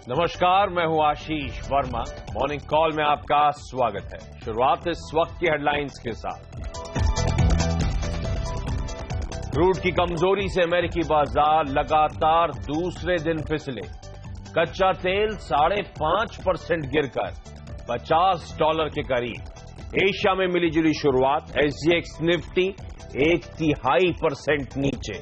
नमस्कार, मैं हूं आशीष वर्मा। मॉर्निंग कॉल में आपका स्वागत है। शुरुआत इस वक्त की हेडलाइंस के साथ। क्रूड की कमजोरी से अमेरिकी बाजार लगातार दूसरे दिन फिसले। कच्चा तेल 5.5% गिरकर $50 के करीब। एशिया में मिलीजुली शुरुआत। SGX निफ्टी 0.1% नीचे।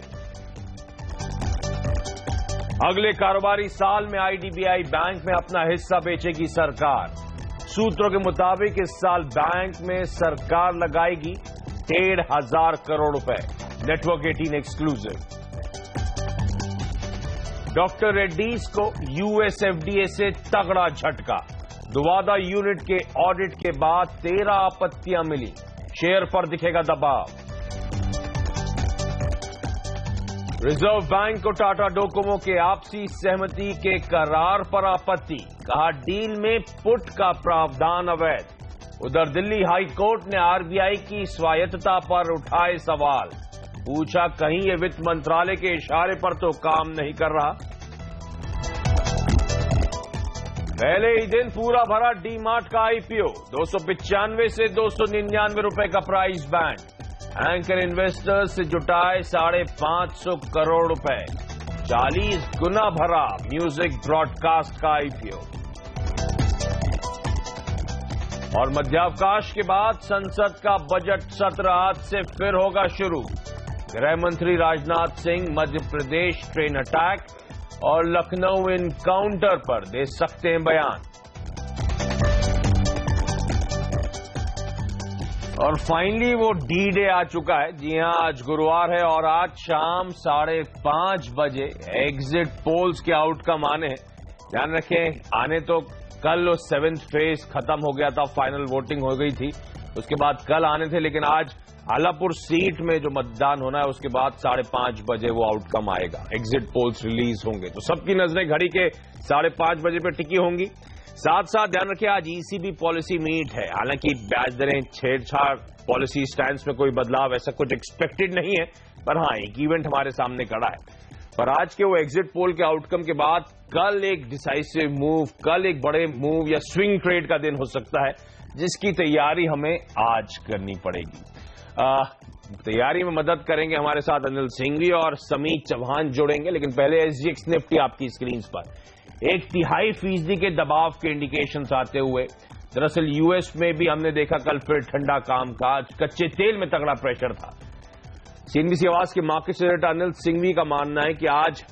अगले कारोबारी साल में IDBI बैंक में अपना हिस्सा बेचेगी सरकार। सूत्रों के मुताबिक इस साल बैंक में सरकार लगाएगी 1,500 करोड़ रुपए। Network 18 exclusive. डॉक्टर रेड्डीज को US FDA से तगड़ा झटका। दुवादा यूनिट के ऑडिट के बाद 13 आपत्तियां मिली। शेयर पर दिखेगा दबाव। रिजर्व बैंक को टाटा डोकोमो के आपसी सहमति के करार पर आपत्ति। कहा डील में पुट का प्रावधान अवैध। उधर दिल्ली हाई कोर्ट ने RBI की स्वायत्तता पर उठाए सवाल। पूछा कहीं ये वित्त मंत्रालय के इशारे पर तो काम नहीं कर रहा। पहले ही दिन पूरा भरा डीमार्ट का IPO। 295 से 299 रुपए का प्राइस बैंड। एंकर इन्वेस्टर्स से जुटाए 550 करोड़ रुपए। 40 गुना भरा म्यूजिक ब्रॉडकास्ट का IPO। और मध्यावकाश के बाद संसद का बजट सत्र आज से फिर होगा शुरू। गृह मंत्री राजनाथ सिंह मध्य प्रदेश ट्रेन अटैक और लखनऊ एनकाउंटर पर दे सकते हैं बयान। और फाइनली वो D-Day आ चुका है। जी हां, आज गुरुवार है और आज शाम 5:30 बजे एग्जिट पोल्स के आउटकम आने हैं। ध्यान रखें, आने तो कल 7th फेज खत्म हो गया था, फाइनल वोटिंग हो गई थी। उसके बाद कल आने थे, लेकिन आज आलापुर सीट में जो मतदान होना है उसके बाद 5:30 बजे वो आउटकम आएगा। एग्जिट पोल्स रिलीज होंगे तो सबकी नजरें घड़ी के 5:30 बजे पर टिकी होंगी। साथ साथ ध्यान रखिए, आज ECB पॉलिसी मीट है। हालांकि ब्याज दरें छेड़छाड़ पॉलिसी स्टैंड में कोई बदलाव ऐसा कुछ एक्सपेक्टेड नहीं है, पर हां एक इवेंट हमारे सामने खड़ा है। पर आज के वो एग्जिट पोल के आउटकम के बाद कल एक डिसाइसिव मूव, कल एक बड़े मूव या स्विंग ट्रेड का दिन हो सकता है, जिसकी तैयारी हमें आज करनी पड़ेगी। तैयारी में मदद करेंगे हमारे साथ अनिल सिंघवी और समीत चौहान जुड़ेंगे। लेकिन पहले SGX निफ्टी आपकी स्क्रीन पर 0.5% के दबाव के इंडिकेशंस आते हुए। दरअसल US में भी हमने देखा कल फिर ठंडा कामकाज। कच्चे तेल में तगड़ा प्रेशर था। CNBC आवाज के मार्केट एडिटर अनिल सिंघवी का मानना है कि आज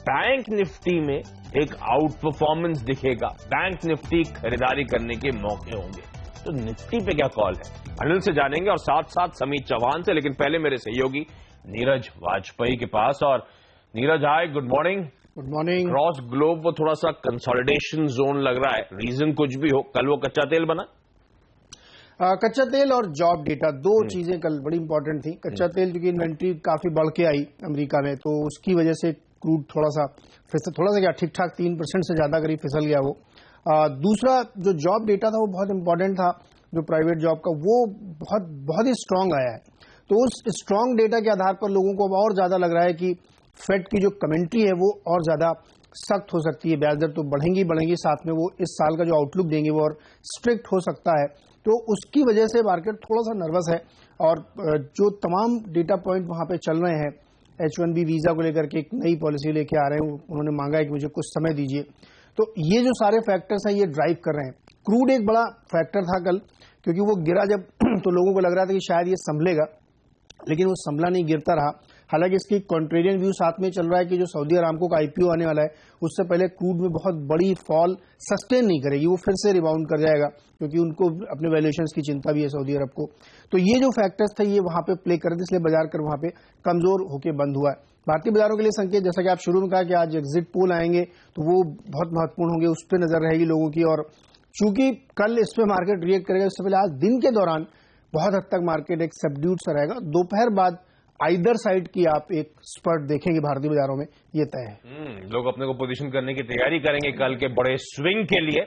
बैंक निफ्टी में एक आउट परफॉर्मेंस दिखेगा। बैंक निफ्टी खरीदारी करने के मौके होंगे। तो निफ्टी पे क्या कॉल है, अनिल से जानेंगे और साथ साथ समीत चौहान से। लेकिन पहले मेरे सहयोगी नीरज वाजपेयी के पास। और Neeraj, hi, good morning. Good morning. Cross globe वो थोड़ा सा कंसोलिडेशन जोन लग रहा है। रीजन कुछ भी हो, कल वो कच्चा तेल बना। कच्चा तेल और जॉब डेटा दो चीजें कल बड़ी इंपॉर्टेंट थी। कच्चा तेल क्योंकि इन्वेंट्री काफी बढ़ के आई अमेरिका में, तो उसकी वजह से क्रूड थोड़ा सा क्या ठीक ठाक 3% से ज्यादा करीब फिसल गया वो। दूसरा जो जॉब डेटा था वो बहुत इंपॉर्टेंट था, जो प्राइवेट जॉब का, वो बहुत ही स्ट्रांग आया है। तो उस स्ट्रांग डेटा के आधार पर लोगों को अब और ज्यादा लग रहा है कि फेड की जो कमेंट्री है वो और ज्यादा सख्त हो सकती है। ब्याज दर तो बढ़ेंगी, साथ में वो इस साल का जो आउटलुक देंगे वो और स्ट्रिक्ट हो सकता है। तो उसकी वजह से मार्केट थोड़ा सा नर्वस है। और जो तमाम डेटा पॉइंट वहां पे चल रहे हैं, H1B वीजा को लेकर के एक नई पॉलिसी लेके आ रहे हैं, उन्होंने मांगा है कि मुझे कुछ समय दीजिए। तो ये जो सारे फैक्टर्स हैं ये ड्राइव कर रहे हैं। क्रूड एक बड़ा फैक्टर था कल, क्योंकि वो गिरा जब तो लोगों को लग रहा था कि शायद ये संभलेगा, लेकिन वो संभला नहीं, गिरता रहा। हालांकि इसकी कॉन्ट्रेरियन व्यू साथ में चल रहा है कि जो सऊदी अरामको का IPO आने वाला है, उससे पहले क्रूड में बहुत बड़ी फॉल सस्टेन नहीं करेगी, वो फिर से रिबाउंड कर जाएगा, क्योंकि उनको अपने वैल्यूएशंस की चिंता भी है सऊदी अरब को। तो ये जो फैक्टर्स थे ये वहां पे प्ले कर रहे थे, इसलिए बाजार कर वहां पे कमजोर होकर बंद हुआ है। भारतीय बाजारों के लिए संकेत, जैसा कि आप शुरू में कहा कि आज एग्जिट पोल आएंगे तो वो बहुत महत्वपूर्ण होंगे, उस पर नजर रहेगी लोगों की। और चूंकि कल इस पर मार्केट रिएक्ट करेगा, इससे पहले आज दिन के दौरान बहुत हद तक मार्केट एक सबड्यूड सा रहेगा। दोपहर बाद आइदर साइड की आप एक स्पर्ट देखेंगे भारतीय बाजारों में, ये तय है। लोग अपने को पोजीशन करने की तैयारी करेंगे कल के बड़े स्विंग के लिए।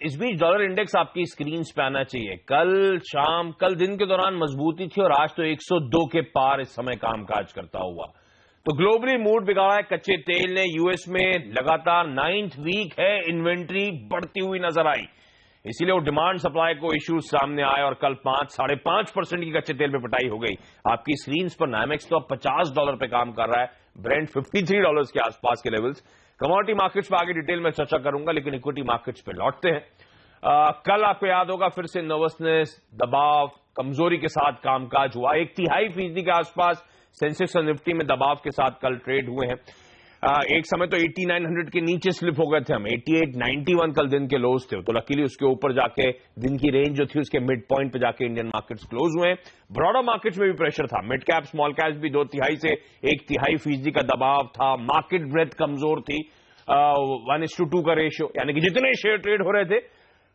इस बीच डॉलर इंडेक्स आपकी स्क्रीन पे आना चाहिए। कल दिन के दौरान मजबूती थी और आज तो 102 के पार इस समय कामकाज करता हुआ। तो ग्लोबली मूड बिगाड़ा है कच्चे तेल ने। यूएस में लगातार 9th वीक है इन्वेंट्री बढ़ती हुई नजर आई, इसीलिए वो डिमांड सप्लाई को इश्यूज सामने आए और कल 5-5.5% की कच्चे तेल पे पिटाई हो गई। आपकी स्क्रीन पर नाइमेक्स तो अब $50 पे काम कर रहा है, ब्रेंट $53 के आसपास के लेवल्स। कमोडिटी मार्केट्स पर आगे डिटेल में चर्चा करूंगा, लेकिन इक्विटी मार्केट्स पे लौटते हैं। कल आपको याद होगा फिर से नर्वसनेस, दबाव, कमजोरी के साथ कामकाज हुआ। 1/3% के आसपास सेंसेक्स और निफ्टी में दबाव के साथ कल ट्रेड हुए हैं। एक समय तो 8900 के नीचे स्लिप हो गए थे हम, 8891 कल दिन के लोज थे, तो लकीली उसके ऊपर जाके दिन की रेंज जो थी उसके मिड पॉइंट पे जाके इंडियन मार्केट्स क्लोज हुए। ब्रॉडर मार्केट्स में भी प्रेशर था, मिड कैप स्मॉल कैप्स भी 2/3 से 1/3% का दबाव था। मार्केट ब्रेथ कमजोर थी, 1:2 का रेशियो, यानी कि जितने शेयर ट्रेड हो रहे थे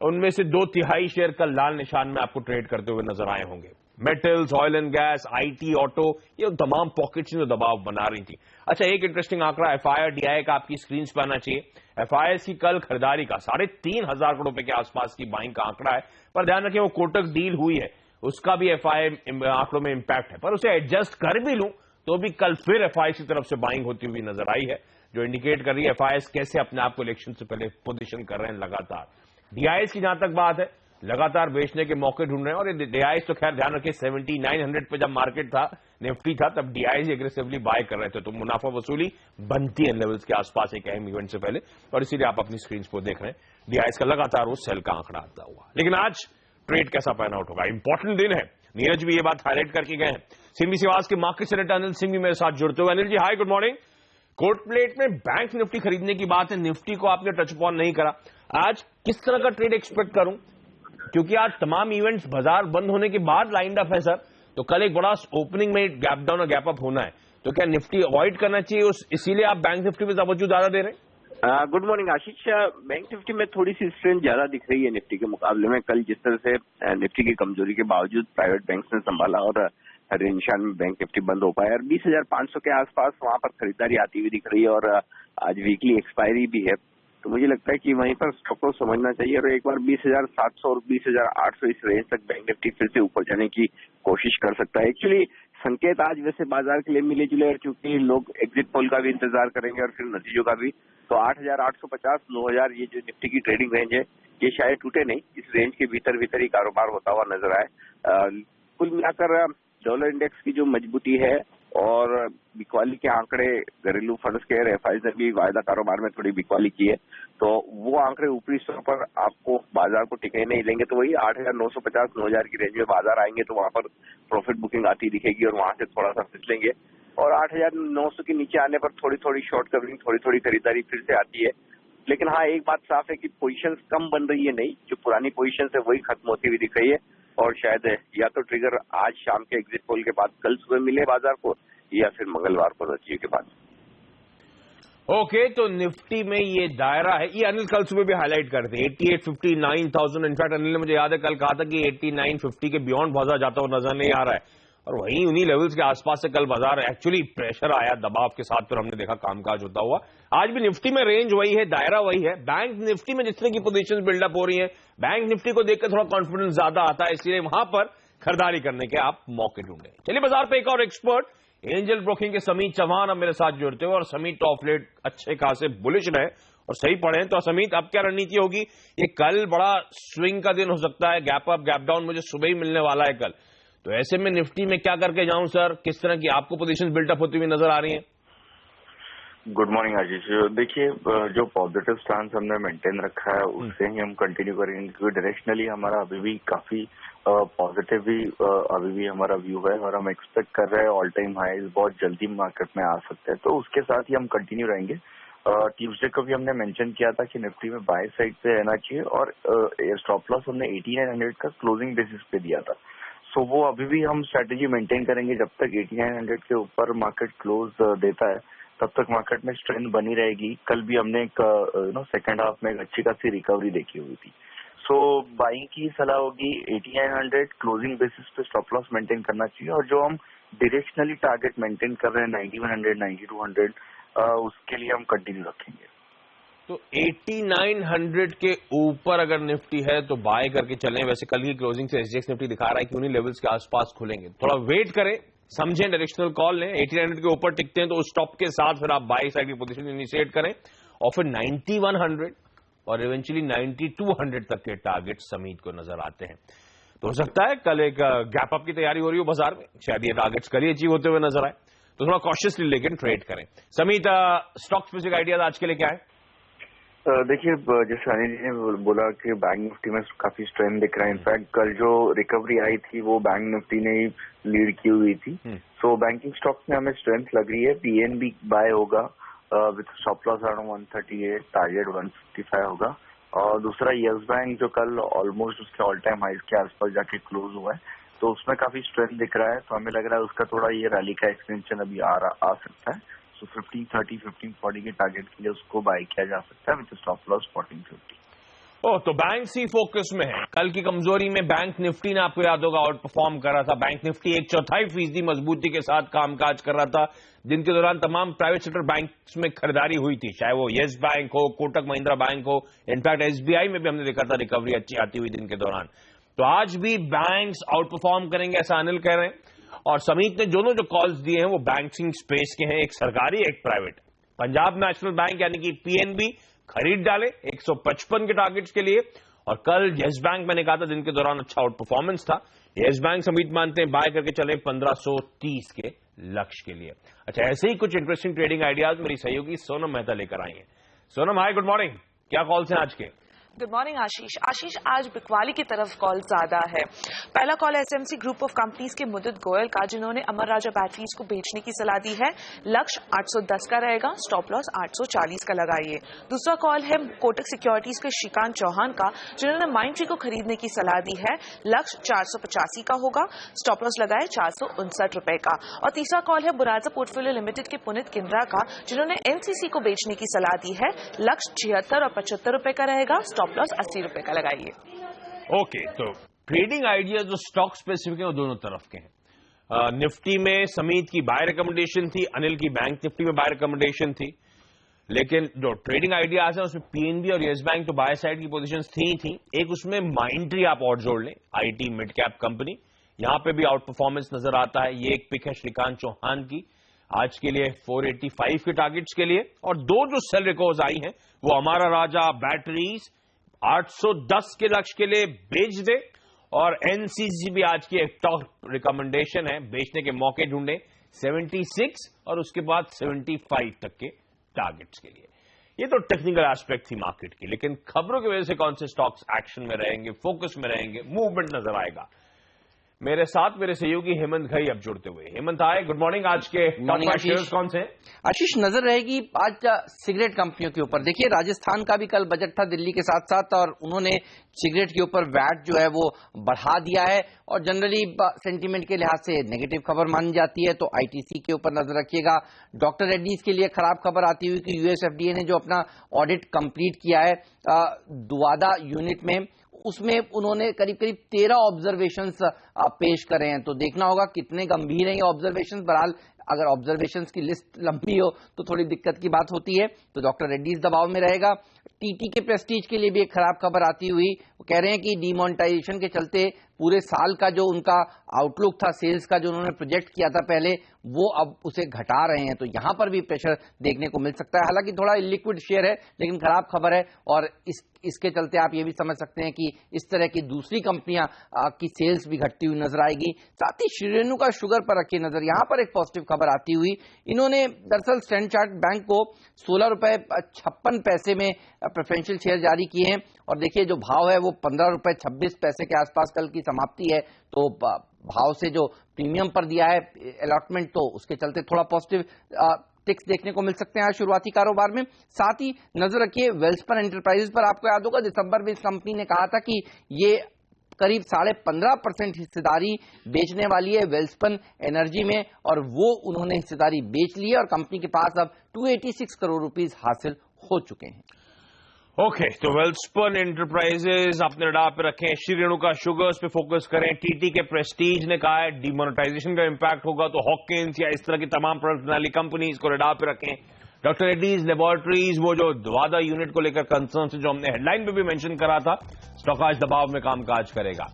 उनमें से 2/3 शेयर कल लाल निशान में आपको ट्रेड करते हुए नजर आए होंगे। Metals, oil and gas, IT, auto, ये तमाम पॉकेट्स में दबाव बना रही थी। अच्छा, एक इंटरेस्टिंग आंकड़ा एफआईआई डीआई का आपकी स्क्रीन पर आना चाहिए। एफआईआई की कल खरीदारी का 3,500 करोड़ रुपए के आसपास की बाइंग का आंकड़ा है, पर ध्यान रखें वो कोटक डील हुई है, उसका भी एफआईआई आंकड़ों में इंपैक्ट है, पर उसे एडजस्ट कर भी लूं तो भी कल फिर एफआईआई की तरफ से बाइंग होती हुई नजर आई है, जो इंडिकेट कर रही है एफआईआई कैसे अपने आप को इलेक्शन से पहले पोजिशन कर रहे हैं लगातार। डीआईएस की जहां तक बात है, लगातार बेचने के मौके ढूंढ रहे हैं, और ये डीआईएस तो खैर ध्यान रखिए 7900 पे जब मार्केट था, निफ्टी था, तब डीआईएस एग्रेसिवली बाय कर रहे थे, तो मुनाफा वसूली बनती है लेवल्स के आसपास एक अहम इवेंट से पहले, और इसीलिए आप अपनी स्क्रीन पर देख रहे हैं डीआईएस का लगातार वो सेल का आंकड़ा आता हुआ। लेकिन आज ट्रेड कैसा पैन आउट होगा, इंपॉर्टेंट दिन है, नीरज भी ये बात हाईलाइट करके गए हैं। सिंबी सिवास के मार्केट सेनेटर अनिल सिंह भी मेरे साथ जुड़ते हुए। Anil ji hi, good morning. कोर्ट प्लेट में बैंक निफ्टी खरीदने की बात है, निफ्टी को आपने टच अपॉन नहीं करा, आज किस तरह का ट्रेड एक्सपेक्ट करूं, क्योंकि आज तमाम इवेंट्स बाजार बंद होने के बाद लाइंड अप है सर, तो कल एक बड़ा ओपनिंग में गैप डाउन और गैप अप होना है, तो क्या निफ्टी अवॉइड करना चाहिए इसीलिए आप बैंक निफ्टी में तवज्जो ज्यादा दे रहे हैं? गुड मॉर्निंग आशीष। बैंक निफ्टी में थोड़ी सी स्ट्रेंथ ज्यादा दिख रही है निफ्टी के मुकाबले में। कल जिस तरह से निफ्टी की कमजोरी के बावजूद प्राइवेट बैंक ने संभाला और हर निशान में बैंक निफ्टी बंद हो पाया, और 20,500 के आसपास वहां पर खरीदारी आती हुई दिख रही है, और आज वीकली एक्सपायरी भी है, तो मुझे लगता है कि वहीं पर स्टॉक को समझना चाहिए, और एक बार 20,700 और 20,800 इस रेंज तक बैंक निफ्टी फिर से ऊपर जाने की कोशिश कर सकता है। एक्चुअली संकेत आज वैसे बाजार के लिए मिले जुले, क्योंकि लोग एग्जिट पोल का भी इंतजार करेंगे और फिर नतीजों का भी, तो 8,850, 9,000 ये जो निफ्टी की ट्रेडिंग रेंज है ये शायद टूटे नहीं, इस रेंज के भीतर ही कारोबार होता हुआ नजर आए। कुल मिलाकर डॉलर इंडेक्स की जो मजबूती है और बिकवाली के आंकड़े घरेलू फंड्स के एफआईआई ने भी वायदा कारोबार में थोड़ी बिकवाली की है, तो वो आंकड़े ऊपरी स्तर पर आपको बाजार को टिके नहीं लेंगे, तो वही 8,950, 9,000 की रेंज में बाजार आएंगे, तो वहां पर प्रॉफिट बुकिंग आती दिखेगी और वहां से थोड़ा सा फिसलेंगे, और 8,900 के नीचे आने पर थोड़ी थोड़ी शॉर्ट कवरिंग, थोड़ी थोड़ी खरीदारी फिर से आती है। लेकिन हाँ, एक बात साफ है कि पोजीशंस कम बन रही है, नहीं, जो पुरानी पोजीशन है वही खत्म होती हुई दिख रही है, और शायद या तो ट्रिगर आज शाम के एग्जिट पोल के बाद कल सुबह मिले बाजार को, या फिर मंगलवार को नतीजे के बाद। ओके, तो निफ्टी में ये दायरा है, ये अनिल कल सुबह भी हाईलाइट करते हैं 8850, 9000। इनफैक्ट अनिल ने मुझे याद है कल कहा था कि 8950 के बियॉन्ड बाजार जाता हुआ नजर नहीं आ रहा है, और वहीं उन्हीं लेवल्स के आसपास से कल बाजार एक्चुअली प्रेशर आया दबाव के साथ, फिर हमने देखा कामकाज होता हुआ। आज भी निफ्टी में रेंज वही है, दायरा वही है। बैंक निफ्टी में जिस तरह की पोजीशन बिल्डअप हो रही है, बैंक निफ्टी को देखकर थोड़ा कॉन्फिडेंस ज्यादा आता है, इसलिए वहां पर खरीदारी करने के आप मौके ढूंढे। चलिए बाजार पे एक और एक्सपर्ट एंजल ब्रोकिंग के समीत चौहान अब मेरे साथ जुड़ते हुए, और समीत टॉप लेट अच्छे खासे बुलिश रहे और सही पड़े, तो समीत अब क्या रणनीति होगी? ये कल बड़ा स्विंग का दिन हो सकता है, गैप अप गैप डाउन मुझे सुबह ही मिलने वाला है कल, तो ऐसे में निफ्टी में क्या करके जाऊं सर? किस तरह की आपको पोजीशन बिल्डअप होती हुई नजर आ रही है? गुड मॉर्निंग आशीष। देखिए, जो पॉजिटिव स्टांस हमने मेंटेन रखा है उससे ही हम कंटिन्यू करेंगे, क्योंकि डायरेक्शनली हमारा अभी भी काफी पॉजिटिव भी अभी भी हमारा व्यू है, और हम एक्सपेक्ट कर रहे हैं ऑल टाइम हाईज बहुत जल्दी मार्केट में आ सकते हैं, तो उसके साथ ही हम कंटिन्यू रहेंगे। ट्यूसडे को भी हमने मेंशन किया था कि निफ्टी में बाय साइड पे रहना चाहिए, और स्टॉप लॉस हमने 8900 का क्लोजिंग बेसिस पे दिया था, सो वो अभी भी हम स्ट्रेटेजी मेंटेन करेंगे। जब तक 8900 के ऊपर मार्केट क्लोज देता है तब तक मार्केट में स्ट्रेंथ बनी रहेगी। कल भी हमने एक सेकेंड हाफ में एक अच्छी खासी रिकवरी देखी हुई थी, सो बाइंग की सलाह होगी 8900 क्लोजिंग बेसिस पे स्टॉप लॉस मेंटेन करना चाहिए, और जो हम डायरेक्शनली टारगेट मेंटेन कर रहे हैं 9100, 9200, उसके लिए हम कंटिन्यू रखेंगे। तो 8900 के ऊपर अगर निफ्टी है तो बाय करके चलें। वैसे कल की क्लोजिंग से एसजीएक्स निफ्टी दिखा रहा है कि उन्हीं लेवल्स के आसपास खुलेंगे, थोड़ा वेट करें, समझें, डायरेक्शनल कॉल लें, 1800 के ऊपर टिकते हैं तो उस स्टॉप के साथ फिर आप बाई साइड की पोजीशन इनिशिएट करें और फिर 9100 और इवेंचुअली 9200 तक के टारगेट समीत को नजर आते हैं। तो हो सकता है कल एक गैप अप की तैयारी हो रही हो बाजार में, शायद ये टारगेट्स कल ही अचीव होते हुए नजर आए, तो थोड़ा कॉशियसली लेकिन ट्रेड करें। समीत, स्टॉक स्पेसिफिक आइडियाज आज के लिए क्या है? देखिए, जैसे अनिल जी ने बोला कि बैंक निफ्टी में काफी स्ट्रेंथ दिख रहा है। इनफैक्ट कल जो रिकवरी आई थी वो बैंक निफ्टी ने ही लीड की हुई थी। सो बैंकिंग स्टॉक्स में हमें स्ट्रेंथ लग रही है। पीएनबी बाय होगा with stop loss around 138, target 155 होगा। और दूसरा यस बैंक जो कल ऑलमोस्ट उसके ऑल टाइम हाइज के आसपास जाके क्लोज हुआ है, तो उसमें काफी स्ट्रेंथ दिख रहा है। तो हमें लग रहा है उसका थोड़ा ये रैली का एक्सटेंशन अभी आ सकता है। तो 1530, 1540 के टारगेट के लिए उसको बाय किया जा सकता है विद स्टॉप लॉस 1450। ओह, तो बैंक सी फोकस में है। कल की कमजोरी में बैंक निफ्टी ने, आपको याद होगा, आउट परफॉर्म कर रहा था। बैंक निफ्टी 1/4% मजबूती के साथ कामकाज कर रहा था। दिन के दौरान तमाम प्राइवेट सेक्टर बैंक्स में खरीदारी हुई थी, चाहे वो येस बैंक हो, कोटक महिंद्रा बैंक हो, इनफैक्ट एसबीआई में भी हमने देखा था रिकवरी अच्छी आती हुई दिन के दौरान। तो आज भी बैंक्स आउट परफॉर्म करेंगे ऐसा अनिल कह रहे हैं। और समीत ने दोनों जो कॉल्स दिए हैं वो बैंकिंग स्पेस के हैं, एक सरकारी एक प्राइवेट। पंजाब नेशनल बैंक यानी कि पीएनबी खरीद डाले 155 के टारगेट्स के लिए। और कल येस बैंक मैंने कहा था दिन के दौरान अच्छा आउट परफॉर्मेंस था। येस बैंक समीत मानते हैं बाय करके चले 1530 के लक्ष्य के लिए। अच्छा, ऐसे ही कुछ इंटरेस्टिंग ट्रेडिंग आइडियाज मेरी सहयोगी सोनम मेहता लेकर आई हैं। सोनम, हाय, गुड मॉर्निंग। क्या कॉल्स हैं आज के? गुड मॉर्निंग आशीष। आज बिकवाली की तरफ कॉल ज्यादा है। पहला call SMC group of companies के मुदित गोयल का, जिन्होंने अमर राजा बैटरीज को बेचने की सलाह दी है। लक्ष्य 810 का रहेगा, स्टॉप लॉस 840 का लगाइए। दूसरा कॉल है कोटक सिक्योरिटीज के श्रीकांत चौहान का, जिन्होंने माइंडट्री को खरीदने की सलाह दी है। लक्ष्य 485 का होगा, स्टॉप लॉस लगाए 459 रुपए का। और तीसरा कॉल है बुराजा पोर्टफोलियो लिमिटेड के पुनित किंद्रा का, जिन्होंने एनसीसी को बेचने की सलाह दी है। लक्ष्य 76 और 75 रुपए का रहेगा, स्टॉप लॉस 80 रुपए का लगाइए। ओके, तो ट्रेडिंग आइडिया जो स्टॉक स्पेसिफिक है वो दोनों तरफ के हैं। निफ्टी में समीत की बाय रिकमेंडेशन थी, अनिल की बैंक निफ्टी में बाय रिकमेंडेशन थी। लेकिन जो ट्रेडिंग आइडियाज है उसमें पीएनबी और येस बैंक तो बाय साइड की पोजीशंस थी। एक उसमें माइंडट्री आप और जोड़ लें, आईटी मिड कैप कंपनी, यहां पे भी आउट परफॉर्मेंस नजर आता है। ये एक पिक है श्रीकांत चौहान की, आज के लिए 485 के टारगेट्स के लिए। और दो जो सेल रिकॉर्ड्स आई हैं वो हमारा राजा बैटरीज 810 के लक्ष्य के लिए बेच दे, और एनसीसी भी आज की एक टॉप रिकमेंडेशन है, बेचने के मौके ढूंढे 76 और उसके बाद 75 तक के टारगेट्स के लिए। ये तो टेक्निकल एस्पेक्ट थी मार्केट की, लेकिन खबरों की वजह से कौन से स्टॉक्स एक्शन में रहेंगे, फोकस में रहेंगे, मूवमेंट नजर आएगा। मेरे साथ मेरे सहयोगी हेमंत घई अब जुड़ते हुए। हेमंत, आए, गुड मॉर्निंग। आज के टॉप 5 शेयर्स कौन से हैं? आशीष, नजर रहेगी आज सिगरेट कंपनियों के ऊपर। देखिए, राजस्थान का भी कल बजट था दिल्ली के साथ साथ, और उन्होंने सिगरेट के ऊपर वैट जो है वो बढ़ा दिया है, और जनरली सेंटीमेंट के लिहाज से नेगेटिव खबर मानी जाती है। तो आईटीसी के ऊपर नजर रखिएगा। डॉक्टर रेड्डीज के लिए खराब खबर आती हुई कि यूएसएफडीए ने जो अपना ऑडिट कंप्लीट किया है दुवादा यूनिट में, उसमें उन्होंने करीब 13 ऑब्जर्वेशंस पेश करे हैं। तो देखना होगा कितने गंभीर हैं ये ऑब्जर्वेशंस। बहरहाल अगर ऑब्जर्वेशंस की लिस्ट लंबी हो तो थोड़ी दिक्कत की बात होती है। तो डॉक्टर रेड्डीज दबाव में रहेगा। टीटी के प्रेस्टीज के लिए भी एक खराब खबर आती हुई, वो कह रहे हैं कि डीमोनेटाइजेशन के चलते पूरे साल का जो उनका आउटलुक था सेल्स का, जो उन्होंने प्रोजेक्ट किया था पहले, वो अब उसे घटा रहे हैं। तो यहां पर भी प्रेशर देखने को मिल सकता है। हालांकि थोड़ा इलिक्विड शेयर है, लेकिन खराब खबर है, और इसके चलते आप ये भी समझ सकते हैं कि इस तरह की दूसरी कंपनियां की सेल्स भी घटती हुई नजर आएगी। साथ ही श्री रेणुका शुगर पर रखिए नजर। यहां पर एक पॉजिटिव खबर आती हुई, इन्होंने दरअसल स्टैंडर्ड चार्टर्ड बैंक को 16 रुपए 56 पैसे में प्रेफरेंशियल शेयर जारी किए हैं। और देखिए, जो भाव है वो 15 रुपए 26 पैसे के आसपास कल की समाप्ति है। तो भाव से जो प्रीमियम पर दिया है अलॉटमेंट, तो उसके चलते थोड़ा पॉजिटिव टिक्स देखने को मिल सकते हैं आज शुरुआती कारोबार में। साथ ही नजर रखिए वेल्सपन एंटरप्राइजेस पर। आपको याद होगा दिसंबर में इस कंपनी ने कहा था कि ये करीब 15.5% हिस्सेदारी बेचने वाली है वेल्सपन एनर्जी में, और वो उन्होंने हिस्सेदारी बेच ली है, और कंपनी के पास अब 286 करोड़ रुपीस हासिल हो चुके हैं। ओके, तो वेल्सपन एंटरप्राइजेस अपने रडार पे रखें। श्री रेणुका शुगर्स पे फोकस करें। टीटी के प्रेस्टीज ने कहा है डिमोनेटाइजेशन का इंपैक्ट होगा, तो हॉकिंस या इस तरह की तमाम प्रोडक्ट वाली कंपनीज को रडार पे रखें। डॉक्टर रेड्डीज लेबोरेटरीज, वो जो द्वादा यूनिट को लेकर कंसर्न से जो हमने हेडलाइन पे भी मेंशन करा था, स्टॉक आज दबाव में कामकाज करेगा।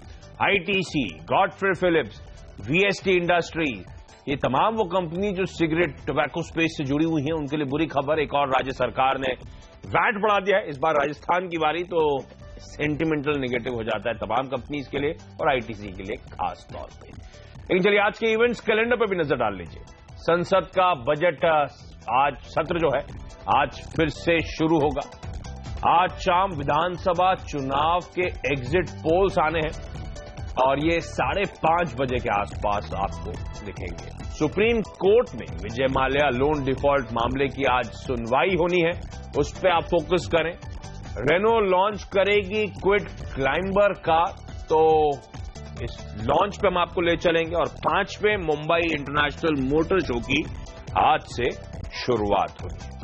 ITC, Godfrey Phillips, VST industries, ये तमाम वो कंपनी जो सिगरेट टोबैको स्पेस से जुड़ी हुई हैं उनके लिए बुरी खबर। एक और राज्य सरकार ने वैट बढ़ा दिया है, इस बार राजस्थान की बारी, तो सेंटिमेंटल नेगेटिव हो जाता है तमाम कंपनीज के लिए और आईटीसी के लिए खास तौर पे। लेकिन चलिए आज के इवेंट्स कैलेंडर पर भी नजर डाल लीजिए। संसद का बजट आज सत्र जो है आज फिर से शुरू होगा। आज शाम विधानसभा चुनाव के एग्जिट पोल्स आने हैं और ये 5:30 बजे के आसपास आपको दिखेंगे। सुप्रीम कोर्ट में विजय माल्या लोन डिफॉल्ट मामले की आज सुनवाई होनी है, उस पर आप फोकस करें। रेनो लॉन्च करेगी क्विड क्लाइंबर कार, तो इस लॉन्च पे हम आपको ले चलेंगे। और 5 पे मुंबई इंटरनेशनल मोटर शो की आज से शुरुआत होगी।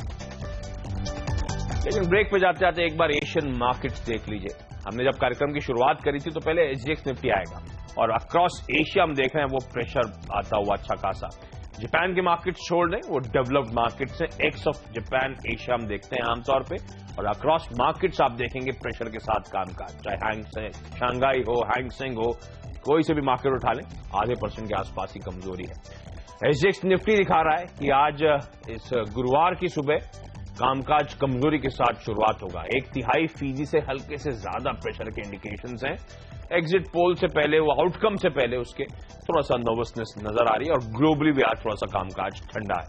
लेकिन ब्रेक पे जाते जाते एक बार एशियन मार्केट्स देख लीजिए। हमने जब कार्यक्रम की शुरुआत करी थी तो पहले एसजीएक्स निफ्टी आएगा और अक्रॉस एशिया हम देख रहे हैं वो प्रेशर आता हुआ अच्छा खासा। जापान के मार्केट्स छोड़ दें, वो डेवलप्ड मार्केट्स हैं। एक्स ऑफ जापान एशिया हम देखते हैं आमतौर पे, और अक्रॉस मार्केट्स आप देखेंगे प्रेशर के साथ कामकाज, चाहे शंघाई हो, हैंगसेंग हो, कोई से भी मार्केट उठा लें, आधे % के आसपास ही कमजोरी है। एसजीएक्स निफ्टी दिखा रहा है कि आज इस गुरुवार की सुबह कामकाज कमजोरी के साथ शुरुआत होगा। 1/3% से हल्के से ज्यादा प्रेशर के इंडिकेशंस हैं। एग्जिट पोल से पहले, वो आउटकम से पहले उसके थोड़ा सा नर्वसनेस नजर आ रही है और ग्लोबली भी आज थोड़ा सा कामकाज ठंडा है।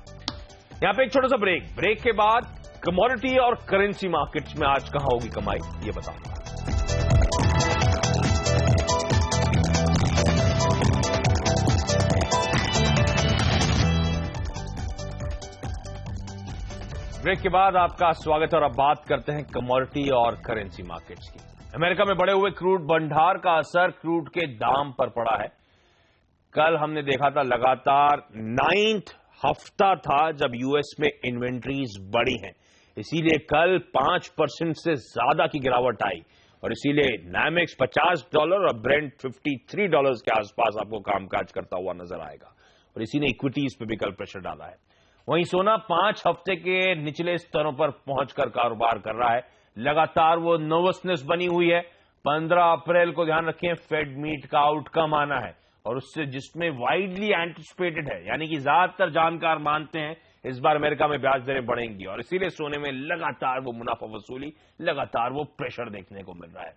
यहां पे एक छोटा सा ब्रेक के बाद कमोडिटी और करेंसी मार्केट्स में आज कहां होगी कमाई, ये बताऊंगा। ब्रेक के बाद आपका स्वागत है और अब बात करते हैं कमोडिटी और करेंसी मार्केट्स की। अमेरिका में बढ़े हुए क्रूड भंडार का असर क्रूड के दाम पर पड़ा है। कल हमने देखा था लगातार 9th हफ्ता था जब यूएस में इन्वेंट्रीज बढ़ी हैं, इसीलिए कल 5% से ज्यादा की गिरावट आई और इसीलिए नामेक्स $50 और ब्रेंट $53 के आसपास आपको कामकाज करता हुआ नजर आएगा और इसी ने इक्विटीज पे भी कल प्रेशर डाला है। वहीं सोना 5 हफ्ते के निचले स्तरों पर पहुंचकर कारोबार कर रहा है। लगातार वो नर्वसनेस बनी हुई है। 15 अप्रैल को ध्यान रखें फेड मीट का आउटकम आना है और उससे जिसमें वाइडली एंटिसिपेटेड है, यानी कि ज्यादातर जानकार मानते हैं इस बार अमेरिका में ब्याज दरें बढ़ेंगी और इसीलिए सोने में लगातार वो मुनाफा वसूली, लगातार वो प्रेशर देखने को मिल रहा है।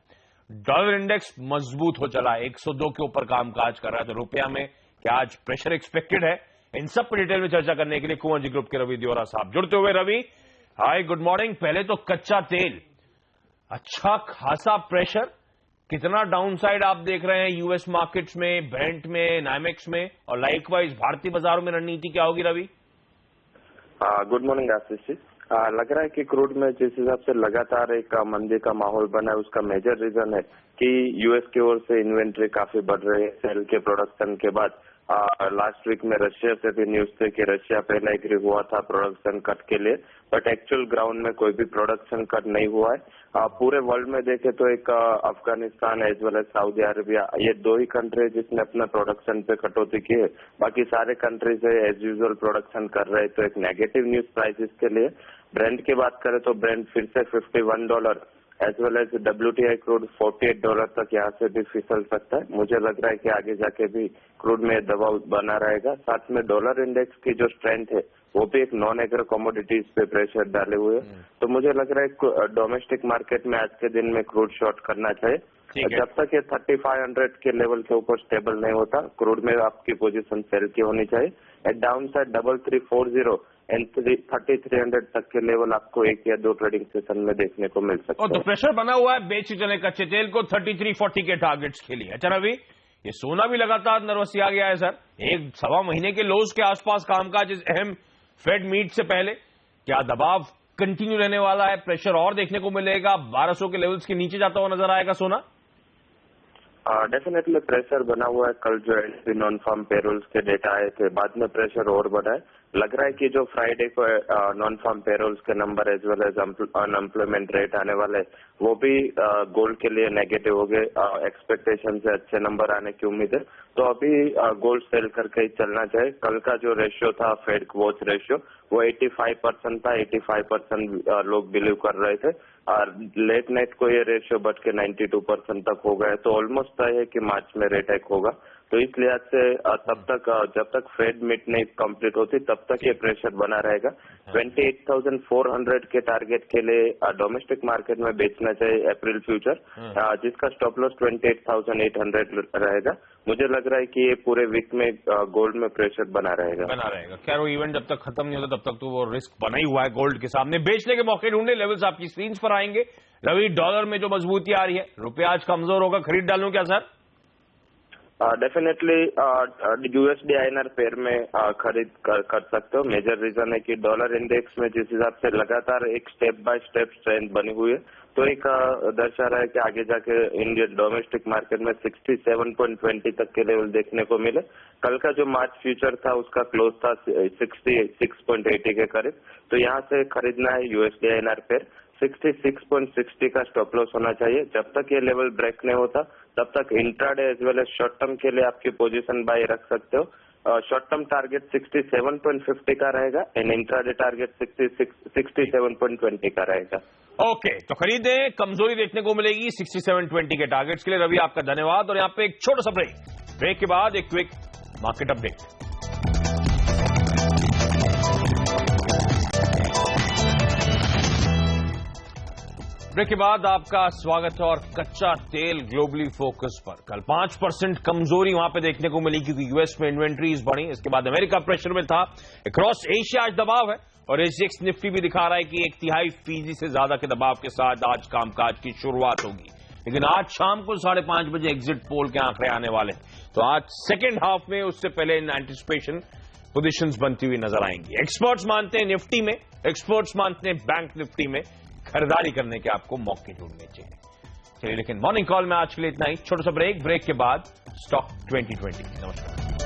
डॉलर इंडेक्स मजबूत हो चला है, 102 के ऊपर कामकाज कर रहा है। तो रुपया में क्या आज प्रेशर एक्सपेक्टेड है? इन सब पर डिटेल में चर्चा करने के लिए कुंवर जी ग्रुप के रवि दियोरा साहब जुड़ते हुए। रवि, हाय, गुड मॉर्निंग। पहले तो कच्चा तेल, अच्छा खासा प्रेशर, कितना डाउनसाइड आप देख रहे हैं यूएस मार्केट्स में, ब्रेंट में, नामेक्स में, और लाइकवाइज भारतीय बाजारों में रणनीति क्या होगी रवि? Good morning Ashish ji. लग रहा है कि क्रूड में जिस हिसाब से लगातार एक मंदी का माहौल बना है उसका मेजर रीजन है कि यूएस की ओर से इन्वेंट्री काफी बढ़ रही है सेल के प्रोडक्शन के बाद। लास्ट वीक में रशिया से भी न्यूज थे कि रशिया पहले एग्री हुआ था प्रोडक्शन कट के लिए, बट एक्चुअल ग्राउंड में कोई भी प्रोडक्शन कट नहीं हुआ है। पूरे वर्ल्ड में देखे तो एक Afghanistan as well as Saudi Arabia, ये 2 ही कंट्री जिसने अपना प्रोडक्शन पे कटौती की है। बाकी सारे कंट्रीज एज यूजुअल प्रोडक्शन कर रहे हैं। तो एक नेगेटिव न्यूज प्राइसेस के लिए। ब्रेंट की बात करें तो ब्रेंट फिर से $51 as well as WTI crude $48 तक यहाँ से भी फिसल सकता है। मुझे लग रहा है कि आगे जाके भी क्रूड में दबाव बना रहेगा। साथ में डॉलर इंडेक्स की जो स्ट्रेंथ है वो भी एक नॉन एग्रो कमोडिटीज पे प्रेशर डाले हुए। तो मुझे लग रहा है डोमेस्टिक मार्केट में आज के दिन में क्रूड शॉर्ट करना चाहिए। जब तक ये 3500 के लेवल के ऊपर स्टेबल नहीं होता क्रूड में आपकी पोजीशन सेल की होनी चाहिए। एट डाउन साइड 3340 एंड 3300 तक के लेवल आपको 1 या 2 ट्रेडिंग सेशन में देखने को मिल सकता है। तो प्रेशर बना हुआ है बेच चले कच्चे तेल को 3340 के टारगेट्स के लिए। अच्छा रवि, ये सोना भी लगातार नर्वस आ गया है सर, 1-1.25 महीने के लोज के आसपास कामकाज इस अहम फेड मीट से पहले। क्या दबाव कंटिन्यू रहने वाला है? प्रेशर और देखने को मिलेगा? 1200 के लेवल्स के नीचे जाता हुआ नजर आएगा सोना? डेफिनेटली प्रेशर बना हुआ है। कल जो एनएसपी नॉन फार्म पेरोल्स के डेटा आए थे, बाद में प्रेशर और बढ़ा है। लग रहा है कि जो फ्राइडे को नॉन फार्म पेरोल्स के number as well as unemployment rate आने वाले वो भी गोल्ड के लिए नेगेटिव हो गए। एक्सपेक्टेशन से अच्छे नंबर आने की उम्मीद है। तो अभी गोल्ड सेल करके ही चलना चाहिए। कल का जो रेशियो था फेड वॉच रेशियो वो 85% था। 85% लोग बिलीव कर रहे थे और लेट नाइट को ये रेशियो बढ़ के 92% तक हो गया। तो ऑलमोस्ट तय है कि मार्च में रेट हाइक होगा। तो इस लिहाज से तब तक जब तक फेड मीट नहीं कंप्लीट होती तब तक ये प्रेशर बना रहेगा। 28,400 के टारगेट के लिए डोमेस्टिक मार्केट में बेचना चाहिए अप्रैल फ्यूचर, जिसका स्टॉप लॉस 28,800 रहेगा। मुझे लग रहा है कि ये पूरे वीक में गोल्ड में प्रेशर बना रहेगा। खैर वो इवेंट जब तक खत्म नहीं होता तब तक तो वो रिस्क बना ही हुआ है गोल्ड के सामने। बेचने के मौके ढूंढने, लेवल्स आपकी स्क्रीन पर आएंगे। रवि, डॉलर में जो मजबूती आ रही है, रुपया आज कमजोर होगा, खरीद डालूं क्या sir? Definitely USD INR pair में खरीद कर सकते हो। मेजर रीजन है कि डॉलर इंडेक्स में जिस हिसाब से लगातार एक स्टेप बाय स्टेप स्ट्रेंथ बनी हुई है, तो एक दर्शा रहा है कि आगे जाके इंडियन डोमेस्टिक मार्केट में 67.20 तक के लेवल देखने को मिले। कल का जो मार्च फ्यूचर था उसका क्लोज था 66.80 के करीब, तो यहाँ से खरीदना है यूएसडी आईएनआर पेयर। 66.60 का स्टॉप लॉस होना चाहिए। जब तक ये लेवल ब्रेक नहीं होता तब तक intraday as well as short term के लिए आपकी पोजीशन बाय रख सकते हो। शॉर्ट टर्म टारगेट 67.50 का रहेगा एंड इंट्राडे टारगेट 67.20 का रहेगा। ओके, तो खरीदें, कमजोरी देखने को मिलेगी 67.20 के टारगेट्स के लिए। रवि, आपका धन्यवाद। और यहाँ पे एक छोटा सा ब्रेक के बाद एक क्विक मार्केट अपडेट। ब्रेक के बाद आपका स्वागत है। और कच्चा तेल ग्लोबली फोकस पर कल 5% कमजोरी वहां पे देखने को मिली क्योंकि यूएस में इन्वेंट्रीज बढ़ी। इसके बाद अमेरिका प्रेशर में था। अक्रॉस एशिया आज दबाव है और एसजीएक्स निफ्टी भी दिखा रहा है कि 1/3% से ज्यादा के दबाव के साथ आज कामकाज की शुरुआत होगी। लेकिन आज शाम को 5:30 बजे एग्जिट पोल के आंकड़े आने वाले हैं, तो आज सेकेंड हाफ में उससे पहले इन एंटिसिपेशन पोजिशंस बनती हुई नजर आएंगी। एक्सपर्ट्स मानते हैं निफ्टी में, एक्सपर्ट्स मानते हैं बैंक निफ्टी में खरीदारी करने के आपको मौके ढूंढने चाहिए। चलिए, लेकिन मॉर्निंग कॉल में आज के लिए इतना ही। छोटा सा ब्रेक के बाद स्टॉक 2020। नमस्कार।